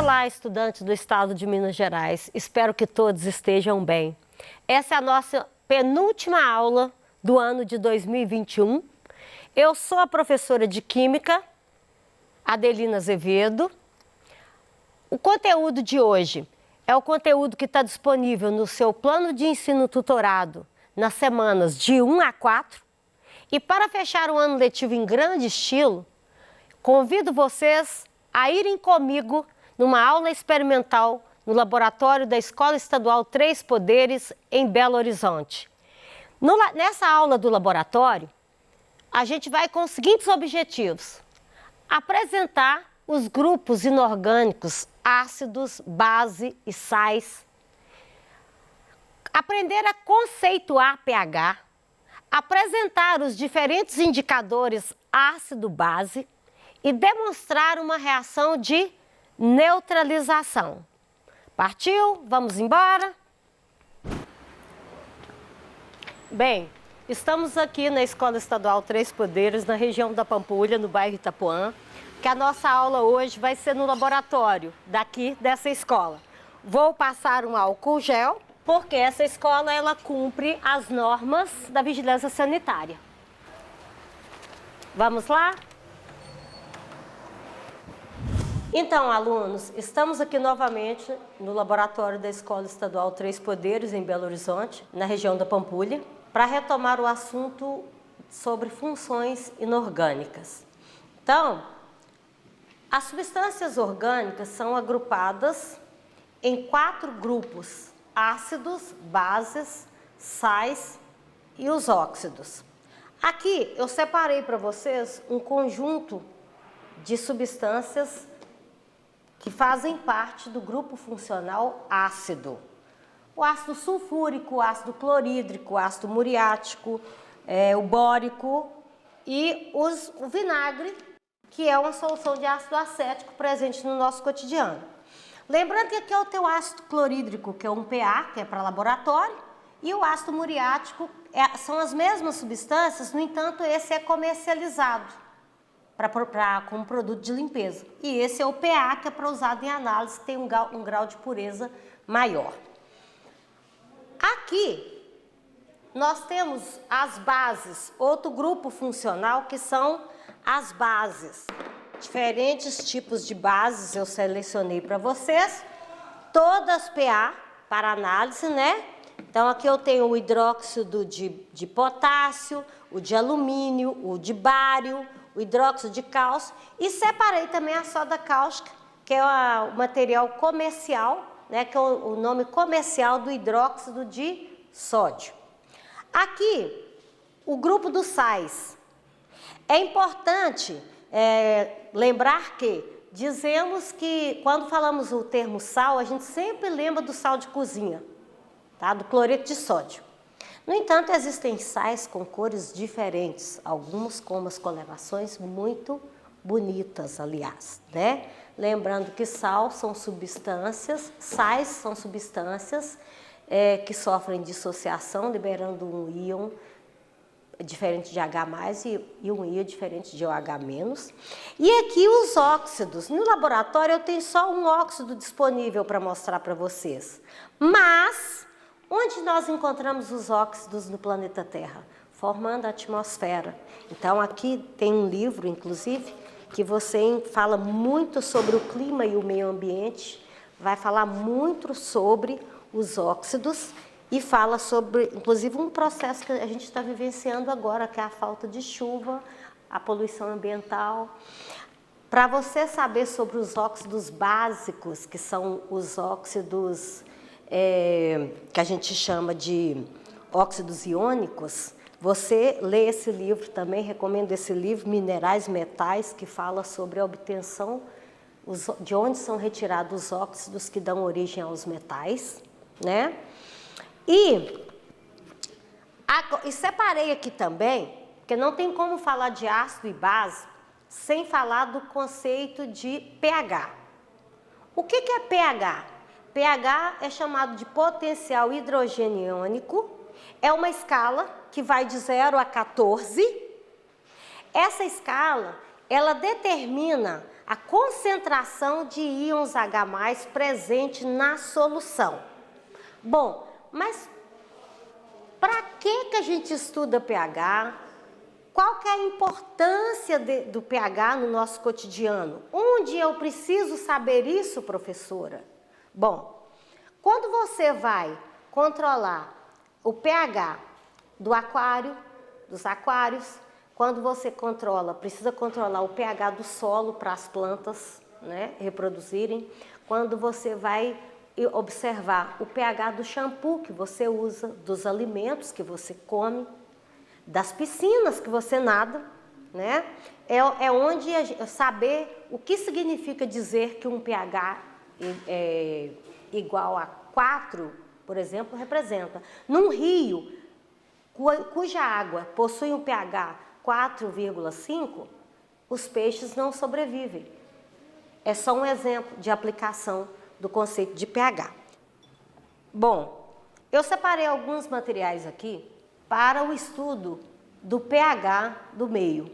Olá, estudantes do estado de Minas Gerais. Espero que todos estejam bem. Essa é a nossa penúltima aula do ano de 2021. Eu sou a professora de Química, Adelina Azevedo. O conteúdo de hoje é o conteúdo que está disponível no seu plano de ensino tutorado nas semanas de 1 a 4. E para fechar o ano letivo em grande estilo, convido vocês a irem comigo numa aula experimental no laboratório da Escola Estadual Três Poderes, em Belo Horizonte. Nessa aula do laboratório, a gente vai com os seguintes objetivos: apresentar os grupos inorgânicos, ácidos, base e sais, aprender a conceituar pH, apresentar os diferentes indicadores ácido-base e demonstrar uma reação de neutralização. Partiu? Vamos embora? Bem, estamos aqui na Escola Estadual Três Poderes, na região da Pampulha, no bairro Itapuã, que a nossa aula hoje vai ser no laboratório daqui dessa escola. Vou passar um álcool gel, porque essa escola ela cumpre as normas da vigilância sanitária. Vamos lá? Então, alunos, estamos aqui novamente no laboratório da Escola Estadual Três Poderes, em Belo Horizonte, na região da Pampulha, para retomar o assunto sobre funções inorgânicas. Então, as substâncias orgânicas são agrupadas em 4 grupos: ácidos, bases, sais e os óxidos. Aqui eu separei para vocês um conjunto de substâncias que fazem parte do grupo funcional ácido. O ácido sulfúrico, o ácido clorídrico, o ácido muriático, o bórico e o vinagre, que é uma solução de ácido acético presente no nosso cotidiano. Lembrando que aqui é o teu ácido clorídrico, que é um PA, que é para laboratório, e o ácido muriático são as mesmas substâncias, no entanto, esse é comercializado como produto de limpeza. E esse é o PA, que é para usado em análise, tem um grau de pureza maior. Aqui, nós temos as bases, outro grupo funcional, que são as bases. Diferentes tipos de bases eu selecionei para vocês, todas PA para análise, né? Então, aqui eu tenho o hidróxido de potássio, o de alumínio, o de bário, o hidróxido de cálcio, e separei também a soda cáustica, que é o material comercial, né, que é o nome comercial do hidróxido de sódio. Aqui, o grupo dos sais. É importante lembrar que dizemos que, quando falamos o termo sal, a gente sempre lembra do sal de cozinha, tá? Do cloreto de sódio. No entanto, existem sais com cores diferentes, alguns com umas colorações muito bonitas, aliás, né? Lembrando que sais são substâncias que sofrem dissociação, liberando um íon diferente de H+, e um íon diferente de OH-. E aqui os óxidos. No laboratório eu tenho só um óxido disponível para mostrar para vocês. Mas onde nós encontramos os óxidos no planeta Terra? Formando a atmosfera. Então, aqui tem um livro, inclusive, que você fala muito sobre o clima e o meio ambiente, vai falar muito sobre os óxidos e fala sobre, inclusive, um processo que a gente está vivenciando agora, que é a falta de chuva, a poluição ambiental. Para você saber sobre os óxidos básicos, que são os óxidos que a gente chama de óxidos iônicos, você lê esse livro também, recomendo esse livro, Minerais Metais, que fala sobre a obtenção, de onde são retirados os óxidos que dão origem aos metais, né? E separei aqui também, porque não tem como falar de ácido e base sem falar do conceito de pH. O que é pH? pH é chamado de potencial hidrogênio iônico, é uma escala que vai de 0 a 14. Essa escala, ela determina a concentração de íons H+ presente na solução. Bom, mas para que a gente estuda pH? Qual que é a importância do pH no nosso cotidiano? Onde eu preciso saber isso, professora? Bom, quando você vai controlar o pH do aquário, dos aquários, quando você precisa controlar o pH do solo para as plantas, né, reproduzirem, quando você vai observar o pH do shampoo que você usa, dos alimentos que você come, das piscinas que você nada, né? É onde saber o que significa dizer que um pH igual a 4, por exemplo, representa. Num rio cuja água possui um pH 4,5, os peixes não sobrevivem. É só um exemplo de aplicação do conceito de pH. Bom, eu separei alguns materiais aqui para o estudo do pH do meio.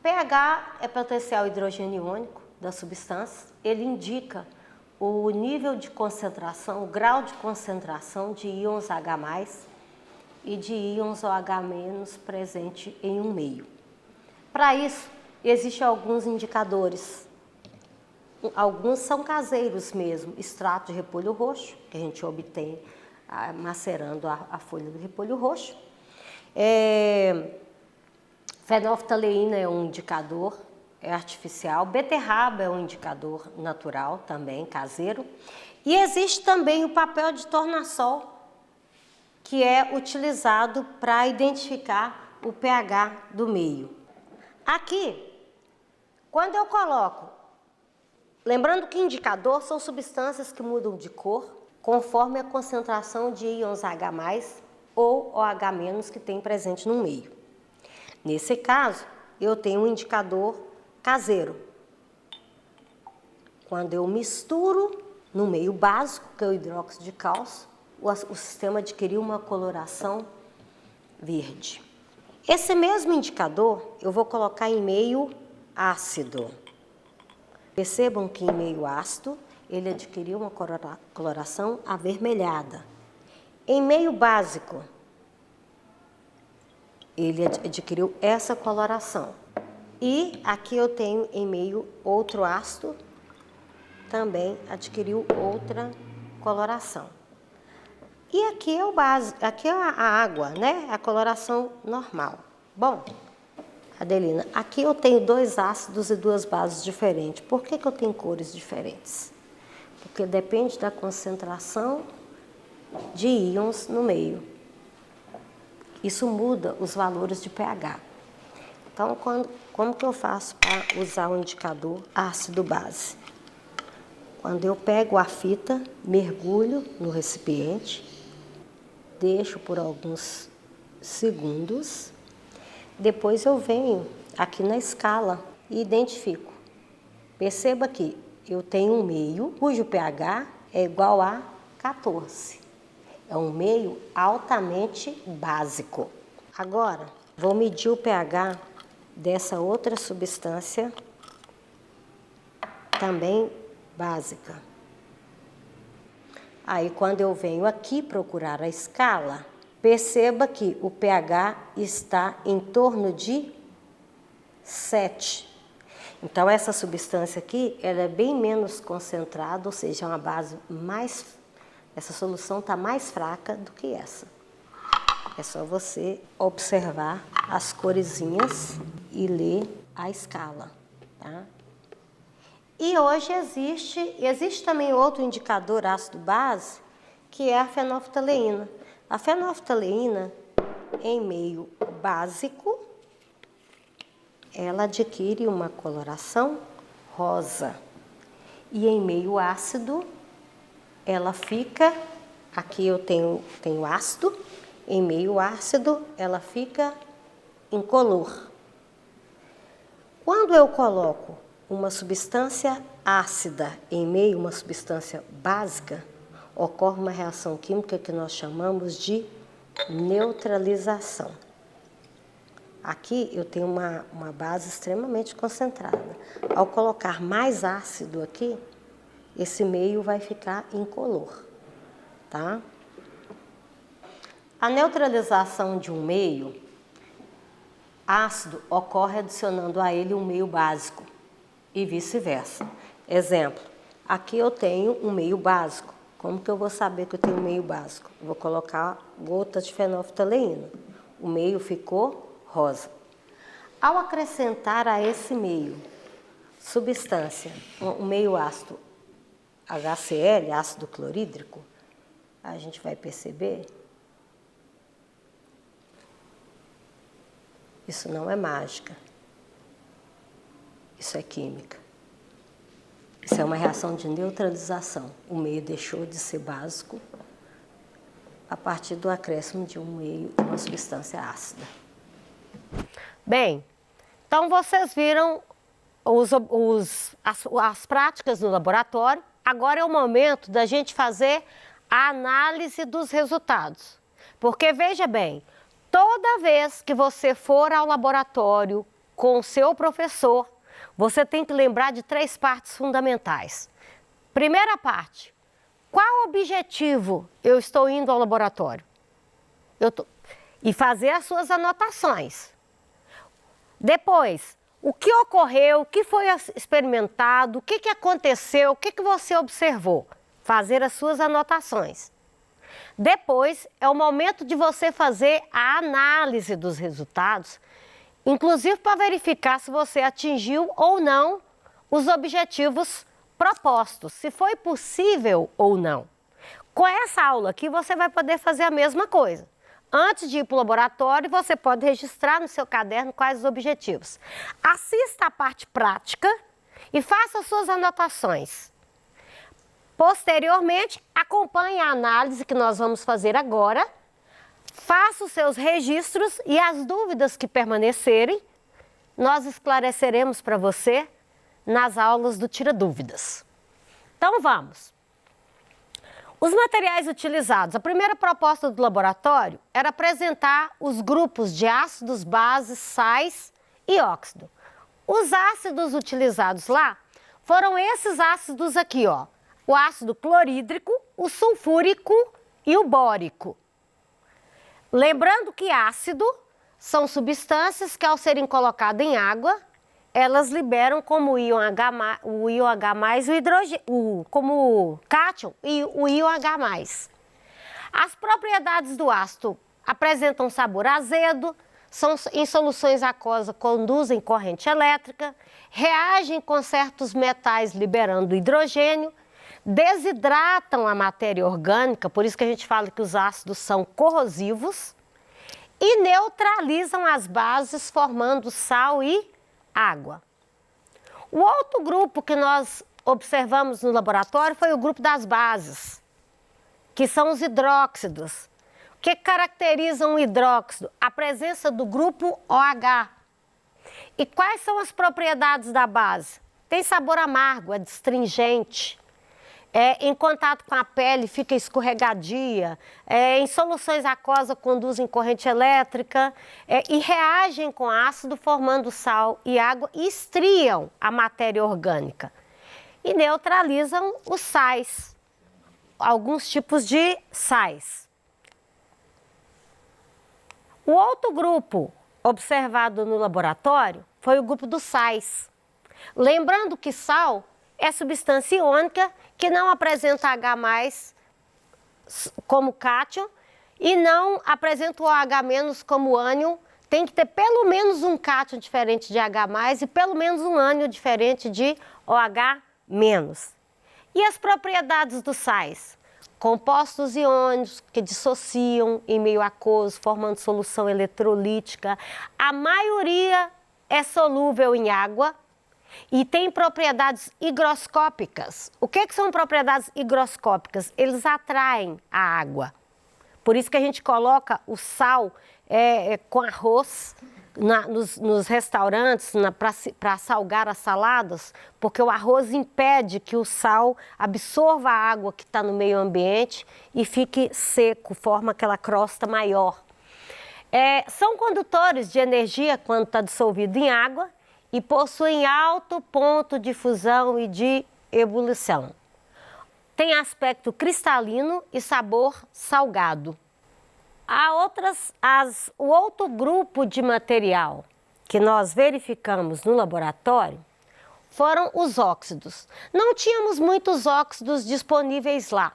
pH é potencial hidrogênio iônico das substâncias. Ele indica o nível de concentração, o grau de concentração de íons H+ e de íons OH- presente em um meio. Para isso, existem alguns indicadores. Alguns são caseiros mesmo, extrato de repolho roxo, que a gente obtém macerando a folha do repolho roxo. Fenolftaleína é um indicador, é artificial. Beterraba é um indicador natural também, caseiro. E existe também o papel de tornassol, que é utilizado para identificar o pH do meio. Aqui, quando eu coloco, lembrando que indicador são substâncias que mudam de cor conforme a concentração de íons H+ ou OH- que tem presente no meio. Nesse caso, eu tenho um indicador caseiro. Quando eu misturo no meio básico, que é o hidróxido de cálcio, o sistema adquiriu uma coloração verde. Esse mesmo indicador eu vou colocar em meio ácido. Percebam que em meio ácido ele adquiriu uma coloração avermelhada. Em meio básico, ele adquiriu essa coloração. E aqui eu tenho em meio outro ácido, também adquiriu outra coloração. E aqui é o básico, aqui é a água, né? A coloração normal. Bom, Adelina, aqui eu tenho 2 ácidos e 2 bases diferentes. Por que eu tenho cores diferentes? Porque depende da concentração de íons no meio. Isso muda os valores de pH. Então, como que eu faço para usar o indicador ácido-base? Quando eu pego a fita, mergulho no recipiente, deixo por alguns segundos, depois eu venho aqui na escala e identifico. Perceba que eu tenho um meio cujo pH é igual a 14. É um meio altamente básico. Agora, vou medir o pH dessa outra substância, também básica. Aí, quando eu venho aqui procurar a escala, perceba que o pH está em torno de 7. Então, essa substância aqui, ela é bem menos concentrada, ou seja, é uma base mais... Essa solução está mais fraca do que essa. É só você observar as coresinhas e ler a escala, tá? E hoje existe também outro indicador ácido-base, que é a fenolftaleína. A fenolftaleína, em meio básico, ela adquire uma coloração rosa. E em meio ácido, ela fica, aqui eu tenho ácido, em meio ácido, ela fica incolor. Quando eu coloco uma substância ácida em meio a uma substância básica, ocorre uma reação química que nós chamamos de neutralização. Aqui eu tenho uma base extremamente concentrada. Ao colocar mais ácido aqui, esse meio vai ficar incolor, tá? A neutralização de um meio ácido ocorre adicionando a ele um meio básico e vice-versa. Exemplo, aqui eu tenho um meio básico. Como que eu vou saber que eu tenho um meio básico? Eu vou colocar gotas de fenolftaleína. O meio ficou rosa. Ao acrescentar a esse meio substância, um meio ácido HCl, ácido clorídrico, a gente vai perceber. Isso não é mágica. Isso é química. Isso é uma reação de neutralização. O meio deixou de ser básico a partir do acréscimo de um meio de uma substância ácida. Bem, então vocês viram as práticas no laboratório. Agora é o momento da gente fazer a análise dos resultados. Porque, veja bem, toda vez que você for ao laboratório com o seu professor, você tem que lembrar de 3 partes fundamentais. Primeira parte, qual objetivo eu estou indo ao laboratório? E fazer as suas anotações. Depois, o que ocorreu, o que foi experimentado, o que aconteceu, o que você observou. Fazer as suas anotações. Depois, é o momento de você fazer a análise dos resultados, inclusive para verificar se você atingiu ou não os objetivos propostos, se foi possível ou não. Com essa aula aqui, você vai poder fazer a mesma coisa. Antes de ir para o laboratório, você pode registrar no seu caderno quais os objetivos. Assista a parte prática e faça as suas anotações. Posteriormente, acompanhe a análise que nós vamos fazer agora. Faça os seus registros e as dúvidas que permanecerem, nós esclareceremos para você nas aulas do Tira Dúvidas. Então vamos. Os materiais utilizados. A primeira proposta do laboratório era apresentar os grupos de ácidos, bases, sais e óxido. Os ácidos utilizados lá foram esses ácidos aqui, ó. O ácido clorídrico, o sulfúrico e o bórico. Lembrando que ácido são substâncias que, ao serem colocadas em água, elas liberam como íon H+, o íon H+, o hidrogênio, como o cátion e o íon H+. As propriedades do ácido apresentam sabor azedo, em soluções aquosas conduzem corrente elétrica, reagem com certos metais liberando hidrogênio, desidratam a matéria orgânica, por isso que a gente fala que os ácidos são corrosivos, e neutralizam as bases formando sal e água. O outro grupo que nós observamos no laboratório foi o grupo das bases, que são os hidróxidos. O que caracteriza um hidróxido? A presença do grupo OH. E quais são as propriedades da base? Tem sabor amargo, é astringente. Em contato com a pele fica escorregadia, em soluções aquosas conduzem corrente elétrica e reagem com ácido formando sal e água e estriam a matéria orgânica e neutralizam os sais, alguns tipos de sais. O outro grupo observado no laboratório foi o grupo dos sais. Lembrando que sal é substância iônica que não apresenta H+ como cátion e não apresenta o OH- como ânion. Tem que ter pelo menos um cátion diferente de H+ e pelo menos um ânion diferente de OH-. E as propriedades dos sais? Compostos iônicos que dissociam em meio aquoso, formando solução eletrolítica. A maioria é solúvel em água e tem propriedades higroscópicas. O que são propriedades higroscópicas? Eles atraem a água. Por isso que a gente coloca o sal com arroz nos restaurantes para salgar as saladas, porque o arroz impede que o sal absorva a água que está no meio ambiente e fique seco, forma aquela crosta maior. São condutores de energia quando está dissolvido em água e possuem alto ponto de fusão e de ebulição. Tem aspecto cristalino e sabor salgado. O outro grupo de material que nós verificamos no laboratório foram os óxidos. Não tínhamos muitos óxidos disponíveis lá,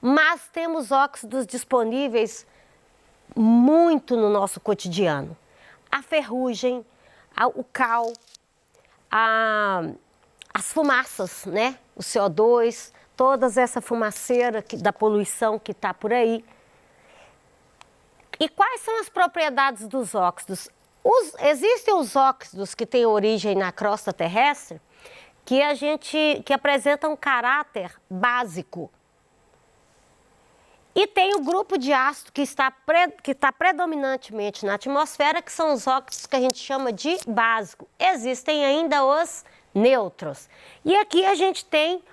mas temos óxidos disponíveis muito no nosso cotidiano. A ferrugem, o cal, as fumaças, né? O CO2, toda essa fumaceira da poluição que está por aí. E quais são as propriedades dos óxidos? Existem os óxidos que têm origem na crosta terrestre que apresentam um caráter básico. E tem o grupo de ácido que está predominantemente na atmosfera, que são os óxidos que a gente chama de básico. Existem ainda os nêutrons. E aqui a gente tem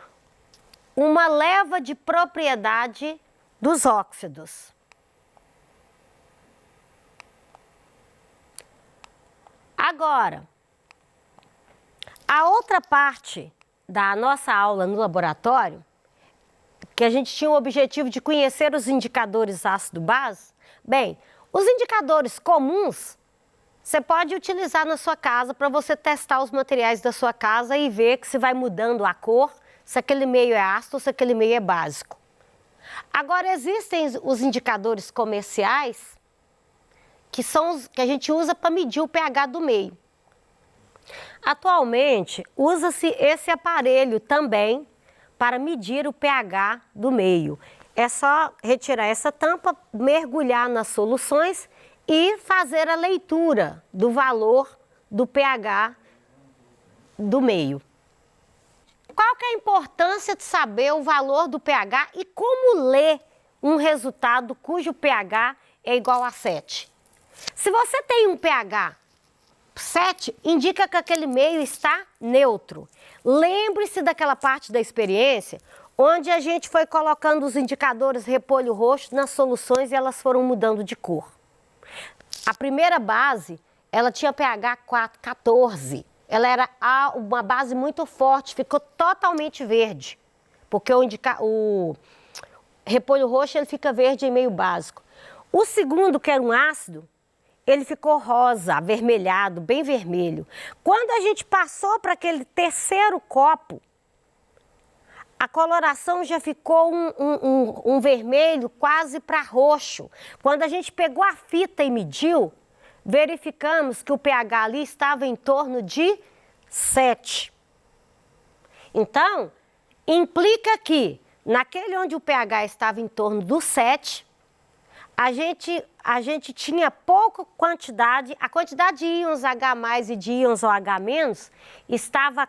uma leva de propriedade dos óxidos. Agora, a outra parte da nossa aula no laboratório, que a gente tinha o objetivo de conhecer os indicadores ácido-base, bem, os indicadores comuns você pode utilizar na sua casa para você testar os materiais da sua casa e ver que se vai mudando a cor, se aquele meio é ácido ou se aquele meio é básico. Agora, existem os indicadores comerciais, que são os que a gente usa para medir o pH do meio. Atualmente, usa-se esse aparelho também para medir o pH do meio. É só retirar essa tampa, mergulhar nas soluções e fazer a leitura do valor do pH do meio. Qual que é a importância de saber o valor do pH e como ler um resultado cujo pH é igual a 7? Se você tem um pH 7, indica que aquele meio está neutro. Lembre-se daquela parte da experiência onde a gente foi colocando os indicadores repolho roxo nas soluções e elas foram mudando de cor. A primeira base, ela tinha pH 14. Ela era uma base muito forte, ficou totalmente verde. Porque o repolho roxo ele fica verde em meio básico. O segundo, que era um ácido, ele ficou rosa, avermelhado, bem vermelho. Quando a gente passou para aquele terceiro copo, a coloração já ficou um vermelho quase para roxo. Quando a gente pegou a fita e mediu, verificamos que o pH ali estava em torno de 7. Então, implica que naquele onde o pH estava em torno do 7, a gente tinha pouca quantidade, a quantidade de íons H+ e de íons OH- estava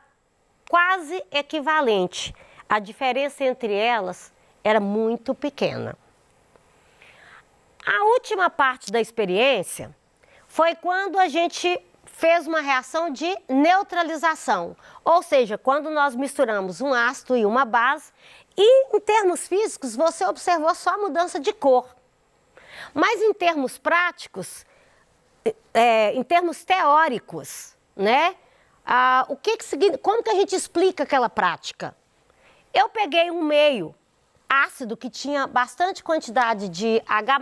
quase equivalente. A diferença entre elas era muito pequena. A última parte da experiência foi quando a gente fez uma reação de neutralização, ou seja, quando nós misturamos um ácido e uma base e, em termos físicos, você observou só a mudança de cor. Mas em termos práticos, em termos teóricos, né? Como que a gente explica aquela prática? Eu peguei um meio ácido que tinha bastante quantidade de H+,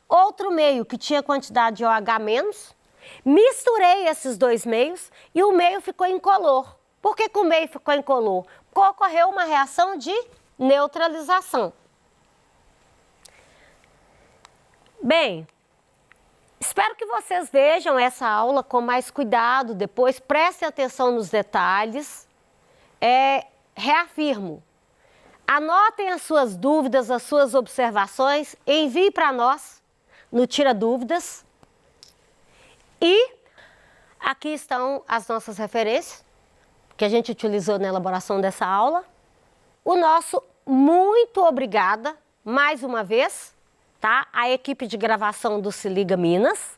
outro meio que tinha quantidade de OH-, misturei esses dois meios e o meio ficou incolor. Por que o meio ficou incolor? Porque ocorreu uma reação de neutralização. Bem, espero que vocês vejam essa aula com mais cuidado, depois prestem atenção nos detalhes. Reafirmo, anotem as suas dúvidas, as suas observações, envie para nós no Tira Dúvidas. E aqui estão as nossas referências que a gente utilizou na elaboração dessa aula. O nosso muito obrigada, mais uma vez, tá? A equipe de gravação do Se Liga Minas,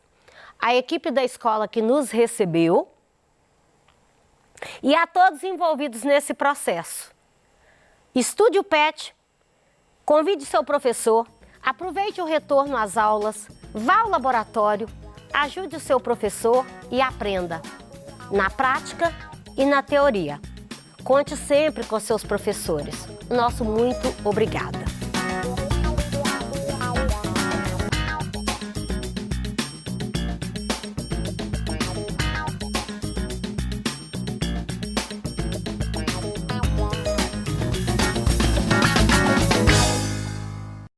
a equipe da escola que nos recebeu e a todos envolvidos nesse processo. Estude o PET, convide seu professor, Aproveite o retorno às aulas, vá ao laboratório, ajude o seu professor e aprenda, na prática e na teoria. Conte sempre com seus professores. Nosso muito obrigada.